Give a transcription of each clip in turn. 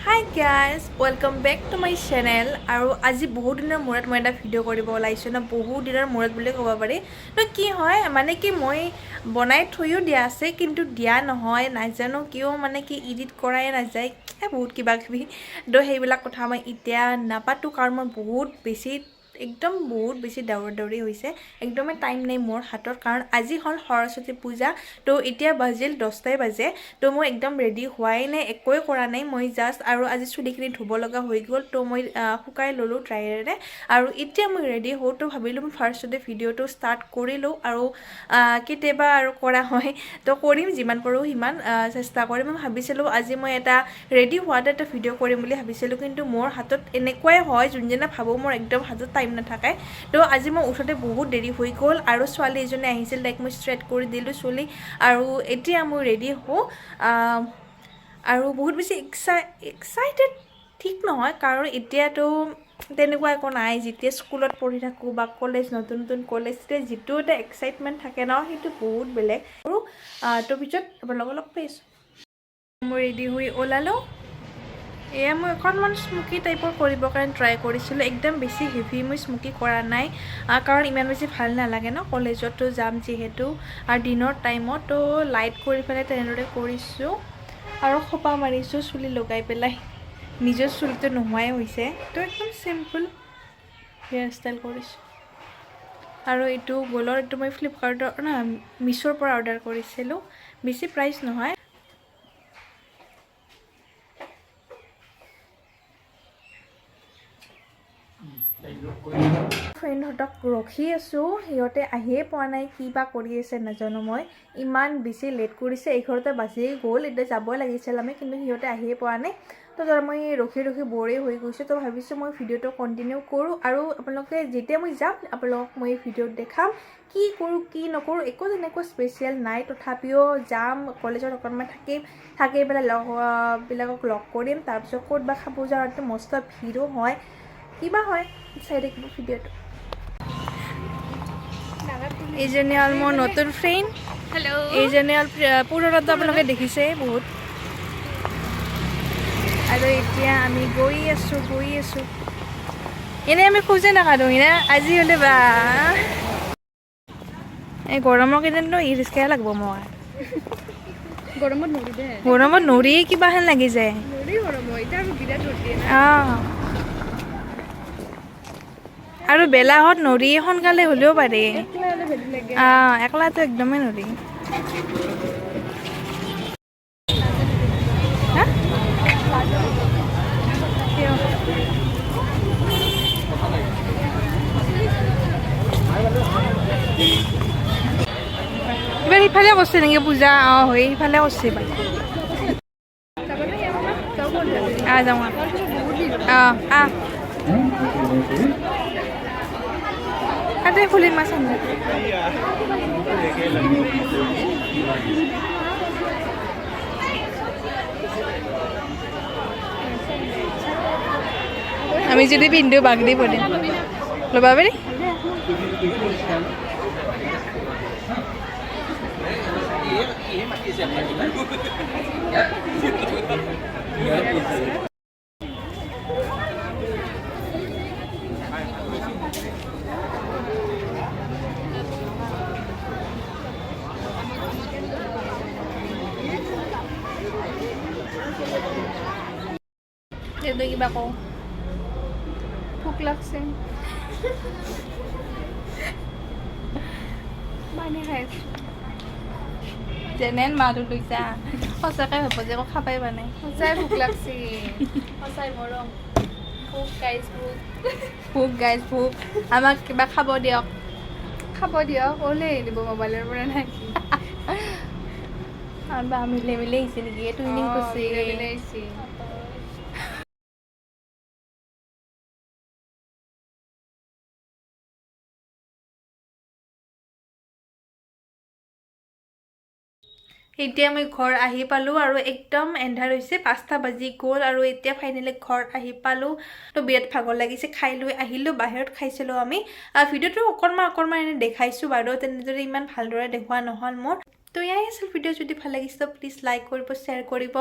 Hi guys, welcome back to my channel. আৰু আজি বহুত দিনৰ মূৰত মই এটা ভিডিঅ' কৰিব ওলাইছো না বহুত দিনৰ মূৰত বুলি ক'ব পাৰি তো কি হয় মানে কি মই বনাই থৈও দিয়া আছে কিন্তু দিয়া নহয় নাজানো কিয় মানে কি এডিট কৰাই নাযায় বহুত কিবা কিবি তো সেইবিলাক কথা মই এতিয়া নাপাতো কাৰণ মই বহুত বেছি একদম বহুত বেছি দৌৰি হৈছে একদমই টাইম নাই মোৰ হাতত কাৰণ আজি হ'ল সৰস্বতী পূজা তো এতিয়া বাজিল 10টাই বাজে তো মই একদম ৰেডি হোৱাই নাই একোৱে কৰা নাই মই জাষ্ট আৰু আজি চুলিখিনি ধুব লগা হৈ গ'ল তো মই শুকাই ল'লোঁ ড্ৰায়াৰেৰে আৰু এতিয়া মই ৰেডি হওঁ তো ভাবিলোঁ মই ফাৰ্ষ্টতে ভিডিঅ'টো ষ্টাৰ্ট কৰিলোঁ আৰু কেতিয়াবা আৰু কৰা হয় তো কৰিম যিমান পাৰোঁ সিমান চেষ্টা কৰিম মই ভাবিছিলোঁ আজি মই এটা ৰেডি হোৱাতে এটা ভিডিঅ' কৰিম বুলি ভাবিছিলোঁ কিন্তু মোৰ হাতত এনেকুৱাই হয় যোনদিনা ভাবোঁ মোৰ একদম হাতত টাইম নাথাকে তো আজি মই উঠোতে বহুত দেৰি হৈ গ'ল আৰু ছোৱালী এজনী আহিছিল তাইক মই ষ্ট্ৰেট কৰি দিলোঁ চুলি আৰু এতিয়া মই ৰেডি হওঁ আৰু বহুত বেছি এক্সাইটেড ঠিক নহয় কাৰণ এতিয়াতো তেনেকুৱা একো নাই যেতিয়া স্কুলত পঢ়ি থাকোঁ বা কলেজ নতুন নতুন কলেজ তেতিয়া যিটো এটা এক্সাইটমেণ্ট থাকে ন সেইটো বহুত বেলেগ আৰু তাৰ পিছত আপোনালোকক লগ পাইছোঁ মই ৰেডি হৈ ওলালোঁ এয়া মই অকণমান স্মুকি টাইপৰ কৰিবৰ কাৰণে ট্ৰাই কৰিছিলোঁ একদম বেছি হেভি মই স্মুকি কৰা নাই কাৰণ ইমান বেছি ভাল নালাগে ন কলেজতো যাম যিহেতু আৰু দিনৰ টাইমত তো লাইট কৰি পেলাই তেনেদৰে কৰিছোঁ আৰু খোপা মাৰিছোঁ চুলি লগাই পেলাই নিজৰ চুলিটো নোহোৱাই হৈছে তো একদম চিম্পল হেয়াৰ ষ্টাইল কৰিছোঁ আৰু এইটো গ'লৰ এইটো মই ফ্লিপকাৰ্টৰ মিছ'ৰ পৰা অৰ্ডাৰ কৰিছিলোঁ বেছি প্ৰাইচ নহয় ফ্ৰেণ্ডহঁতক ৰখি আছোঁ সিহঁতে আহিয়ে পোৱা নাই কি বা কৰি আছে নাজানো মই ইমান বেছি লেট কৰিছে এঘাৰটা বাজিয়েই গ'ল এতিয়া যাবই লাগিছিল আমি কিন্তু সিহঁতে আহিয়ে পোৱা নাই তো তাৰ মই ৰখি বৰেই হৈ গৈছোঁ তো ভাবিছোঁ মই ভিডিঅ'টো কণ্টিনিউ কৰোঁ আৰু আপোনালোকে যেতিয়া মই যাম আপোনালোকক মই ভিডিঅ'ত দেখাম কি কৰোঁ কি নকৰোঁ একো তেনেকুৱা স্পেচিয়েল নাই তথাপিও যাম কলেজত অকণমান থাকি পেলাই লগবিলাকক লগ কৰিম তাৰপিছত ক'ত বা খাব যাওঁতে মস্ত ভিৰো হয় কিবা হয় চাই থাকিব ভিডিঅ'টো এইজনী হ'ল মোৰ নতুন ফ্ৰেণ্ড হেল্ল' এইজনী হ'ল পুৰণাটো আপোনালোকে দেখিছে বহুত আৰু এতিয়া আমি গৈ আছোঁ এনেই আমি খোজে নাকাঢ়োঁ এনে আজি হ'লে বা এই গৰমৰ কেইদিনতো ই ৰিক্সাহে লাগিব মই গৰমত নৰি কিবাহেন লাগি যায় অঁ আৰু বেলাহত নৰি সোনকালে হ'লেও পাৰে একলাটো একদমেই নৰি এইবাৰ সিফালে কৰিছে নেকি পূজা হয় সিফালে কৰিছে এইবাৰ যাওঁ তাতে ফুলিৰ মাছ আনি আমি যদি পিন্ধো বাগ দি পৰিম ল'বা পাৰি এইটো কিবা কওঁ ভোক লাগছে পানী খাই আছোঁ যেনেন মাটো লৈছা সঁচাকৈ ভাব যে আকৌ খাবাই পোৱা নাই সঁচাই ভোক লাগছে সঁচাই মৰম ভোক ভোক আমাক কিবা খাব দিয়ক ওলাই দিব মোবাইলৰ পৰা নাই মিলে আহিছে নেকি এইটো ইনিং কৰিছে আহিছে এতিয়া মই ঘৰ আহি পালোঁ আৰু একদম এন্ধাৰ হৈছে 5টা বাজি গ'ল আৰু এতিয়া ফাইনেলি ঘৰ আহি পালোঁ তো বিৰাট ভাগৰ লাগিছে খাই লৈ আহিলোঁ বাহিৰত খাইছিলোঁ আমি ভিডিঅ'টো অকণমান এনে দেখাইছোঁ বাৰু তেনেদৰে ইমান ভালদৰে দেখুওৱা নহ'ল মোৰ তো এয়াই আছিল ভিডিঅ' যদি ভাল লাগিছে প্লিজ লাইক কৰিব শ্বেয়াৰ কৰিব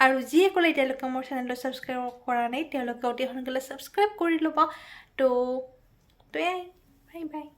আৰু যিসকলে এতিয়ালৈকে মোৰ চেনেলটো ছাবস্ক্ৰাইব কৰা নাই তেওঁলোকে অতি সোনকালে ছাবস্ক্ৰাইব কৰি ল'ব তো এয়াই বাই বাই